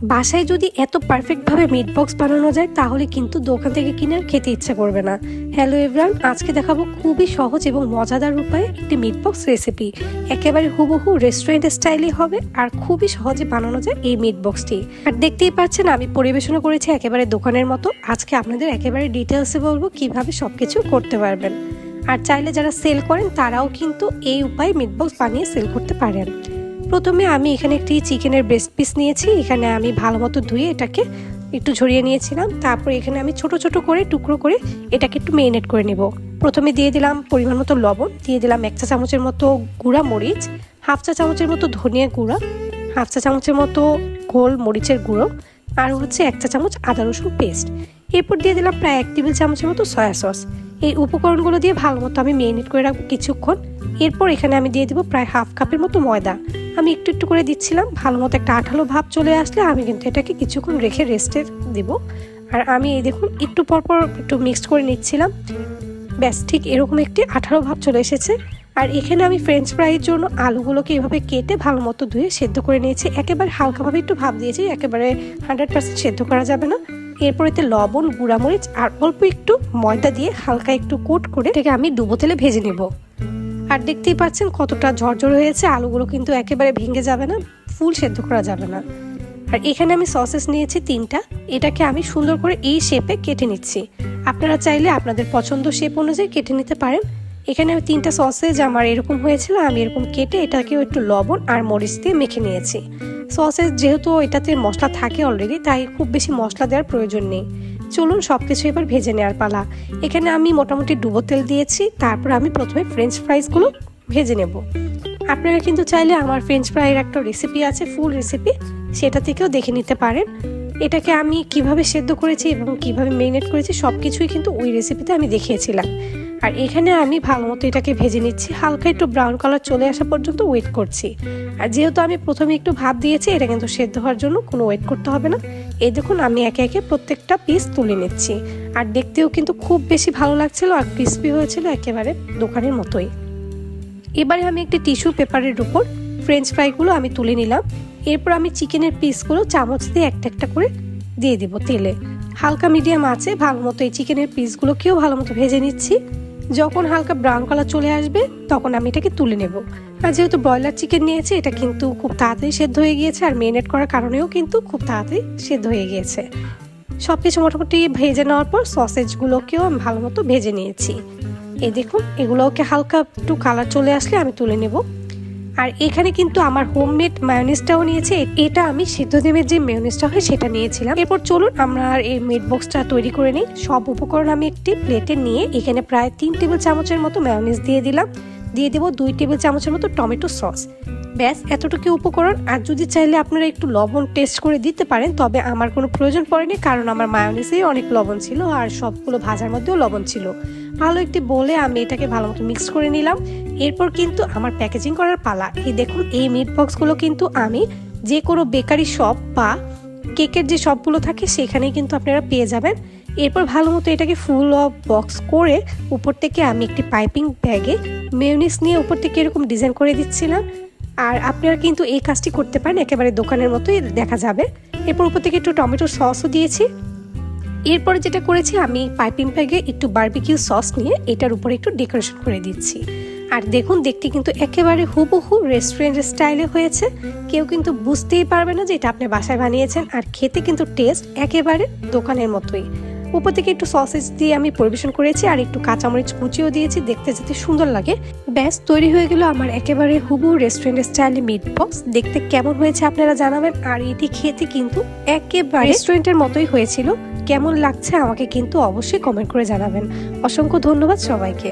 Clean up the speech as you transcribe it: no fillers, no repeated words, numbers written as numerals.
বাসায় যদি এত পারফেক্টভাবে মিট বক্স বানানো যায় তাহলে কিন্তু দোকান থেকে কিনে খেতে ইচ্ছা করবে না। হ্যালো এভরিওয়ান, আজকে দেখাবো খুবই সহজ এবং মজাদার উপায়ে একটি মিট বক্স রেসিপি। একেবারে হুবহু রেস্টুরেন্ট স্টাইলে হবে আর খুবই সহজে বানানো যায় এই মিট বক্সটি। আর দেখতেই পাচ্ছেন আমি পরিবেশনা করেছি একেবারে দোকানের মতো। আজকে আপনাদের একেবারে ডিটেলসে বলবো কিভাবে সবকিছু করতে পারবেন। আর চাইলে যারা সেল করেন তারাও কিন্তু এই উপায়ে মিট বক্স বানিয়ে সেল করতে পারেন। প্রথমে আমি এখানে একটি চিকেনের ব্রেস্ট পিস নিয়েছি। এখানে আমি ভালো মতো ধুয়ে এটাকে একটু ঝরিয়ে নিয়েছিলাম। তারপর এখানে আমি ছোট ছোট করে টুকরো করে এটাকে একটু মেরিনেট করে নেব। প্রথমে দিয়ে দিলাম পরিমাণ মতো লবণ, দিয়ে দিলাম 1 চা চামচের মতো গুঁড়া মরিচ, 1/2 চা চামচের মতো ধনিয়া গুঁড়া, 1/2 চা চামচের মতো গোল মরিচের গুঁড়ো, আর 1 চা চামচ আদা রসুন পেস্ট। এরপর দিয়ে দিলাম প্রায় 1 টেবিল চামচের মতো সয়া সস। এই উপকরণগুলো দিয়ে ভালো মতো আমি মেরিনেট করে রাখবো কিছুক্ষণ। এরপর এখানে আমি দিয়ে দিব প্রায় 1/2 কাপের মতো ময়দা। আমি একটু একটু করে দিচ্ছিলাম। ভালো মতো একটা আঠালো ভাব চলে আসলে আমি কিন্তু এটাকে কিছুক্ষণ রেখে রেস্টে দিব। আর আমি এই দেখুন একটু পরপর একটু মিক্সড করে নিচ্ছিলাম। ব্যাস ঠিক এরকম একটি আঠালো ভাব চলে এসেছে। আর এখানে আমি ফ্রেঞ্চ ফ্রাইয়ের জন্য আলুগুলোকে এভাবে কেটে ভালো মতো ধুয়ে সেদ্ধ করে নিয়েছি। একেবারে হালকাভাবে একটু ভাব দিয়েছি, একেবারে 100% সেদ্ধ করা যাবে না। এরপর এতে লবণ, গুঁড়ামরিচ আর অল্প একটু ময়দা দিয়ে হালকা একটু কোট করে এটাকে আমি ডুবো তেলে ভেজে নেব। আর দেখতেই পাচ্ছেন কতটা ঝরঝর হয়েছে। আলুগুলো কিন্তু একেবারে ভেঙে যাবে না, ফুল সেদ্ধ করা যাবে না। আর এখানে আমি সসেস নিয়েছি 3টা। এটাকে আমি সুন্দর করে এই শেপে কেটে নিচ্ছি। আপনারা চাইলে আপনাদের পছন্দ শেপ অনুযায়ী কেটে নিতে পারেন। এখানে আমি 3টা সসেজ আমার এরকম হয়েছিল, আমি এরকম কেটে এটাকেও একটু লবণ আর মরিচ দিয়ে মেখে নিয়েছি। সসেজ যেহেতু এটাতে মশলা থাকে অলরেডি, তাই খুব বেশি মশলা দেওয়ার প্রয়োজন নেই। চলুন সবকিছু এবার ভেজে নেওয়ার পালা। এখানে আমি মোটামুটি ডুবো তেল দিয়েছি। তারপর আমি প্রথমে ফ্রেঞ্চ ফ্রাইসগুলো ভেজে নেব। আপনারা কিন্তু চাইলে আমার ফ্রেঞ্চ ফ্রাইয়ের একটা রেসিপি আছে, ফুল রেসিপি, সেটা থেকেও দেখে নিতে পারেন। এটাকে আমি কিভাবে সেদ্ধ করেছি এবং কিভাবে মেরিনেট করেছি সবকিছুই কিন্তু ওই রেসিপিতে আমি দেখিয়েছিলাম। আর এখানে আমি ভালো মতো এটাকে ভেজে নিচ্ছি, হালকা একটু ব্রাউন কালার চলে আসা পর্যন্ত ওয়েট করছি। আর যেহেতু আমি প্রথমে একটু ভাপ দিয়েছি, এটা কিন্তু সেদ্ধ হওয়ার জন্য কোনো ওয়েট করতে হবে না। এই দেখুন আমি একে একে প্রত্যেকটা পিস তুলে নিচ্ছি। আর দেখতেও কিন্তু খুব বেশি ভালো লাগছিল আর ক্রিস্পি হয়েছিল একেবারে দোকানের মতোই। এবারে আমি একটি টিস্যু পেপারের উপর ফ্রেঞ্চ ফ্রাইগুলো আমি তুলে নিলাম। এরপর আমি চিকেনের পিসগুলো চামচ দিয়ে একটা একটা করে দিয়ে দিব তেলে। হালকা মিডিয়াম আছে ভালো মতো এই চিকেনের পিসগুলোকেও ভালো মতো ভেজে নিচ্ছি। যখন হালকা ব্রাউন কালার চলে আসবে তখন আমি এটাকে তুলে নেব। আর যেহেতু ব্রয়লার চিকেন নিয়েছি, এটা কিন্তু খুব তাড়াতাড়ি সেদ্ধ হয়ে গিয়েছে আর মেরিনেট করার কারণেও কিন্তু খুব তাড়াতাড়ি সেদ্ধ হয়ে গিয়েছে। সবকিছু মোটামুটি ভেজে নেওয়ার পর সসেজগুলোকেও আমি ভালো মতো ভেজে নিয়েছি। এই দেখুন এগুলোকে হালকা একটু কালার চলে আসলে আমি তুলে নেব। আর এখানে কিন্তু আমার হোমমেড মায়োনিজটাও নিয়েছি। এটা আমি সিদ্ধ ডিমের যে মায়োনিজটা হয় সেটা নিয়েছিলাম। এরপর চলুন আমরা এই মিট বক্সটা তৈরি করে নিই। সব উপকরণ আমি একটি প্লেটে নিয়ে এখানে প্রায় 3 টেবিল চামচের মতো মায়োনিজ দিয়ে দিলাম। দিয়ে দেবো 2 টেবিল চামচের মতো টমেটো সস। ব্যাস এতটুকু উপকরণ। আর যদি চাইলে আপনারা একটু লবণ টেস্ট করে দিতে পারেন, তবে আমার কোনো প্রয়োজন পড়েনি, কারণ আমার মায়োনিজেই অনেক লবণ ছিল আর সবগুলো ভাজার মধ্যেও লবণ ছিল। ভালো একটি বলে আমি এটাকে ভালো মতো মিক্স করে নিলাম। এরপর কিন্তু আমার প্যাকেজিং করার পালা। এই দেখুন এই মিট বক্সগুলো কিন্তু আমি যে কোনো বেকারি শপ বা কেকের যে শপগুলো থাকে সেখানেই কিন্তু আপনারা পেয়ে যাবেন। এরপর ভালো মতো এটাকে ফুল অফ বক্স করে উপর থেকে আমি একটি পাইপিং ব্যাগে মেয়োনিজ নিয়ে উপর থেকে এরকম ডিজাইন করে দিচ্ছিলাম। আর আপনারা কিন্তু এই কাজটি করতে পারেন, একেবারে দোকানের মতোই দেখা যাবে। এরপর উপর থেকে একটু টমেটো সসও দিয়েছি। এরপরে যেটা করেছি আমি পাইপিং ব্যাগে একটু বারবিকিউ সস নিয়ে এটার উপরে একটু ডেকোরেশন করে দিচ্ছি। আর দেখুন দেখতে কিন্তু একেবারে হুবহু রেস্টুরেন্টের স্টাইলে হয়েছে। কেউ কিন্তু বুঝতেই পারবে না যে এটা আপনি বাসায় বানিয়েছেন। আর খেতে কিন্তু টেস্ট একেবারে দোকানের মতোই। উপর থেকে একটু সসেজ দিয়ে আমি পরিবেশন করেছি আর একটু কাঁচামরিচ কুচিও দিয়েছি দেখতে যাতে সুন্দর লাগে। ব্যাস তৈরি হয়ে গেল আমার একেবারে হুবহু রেস্টুরেন্টের স্টাইলে মিট বক্স। দেখতে কেমন হয়েছে আপনারা জানাবেন। আর এটি খেতে কিন্তু একেবারে রেস্টুরেন্টের মতোই হয়েছিল। কেমন লাগছে আমাকে কিন্তু অবশ্যই কমেন্ট করে জানাবেন। অসংখ্য ধন্যবাদ সবাইকে।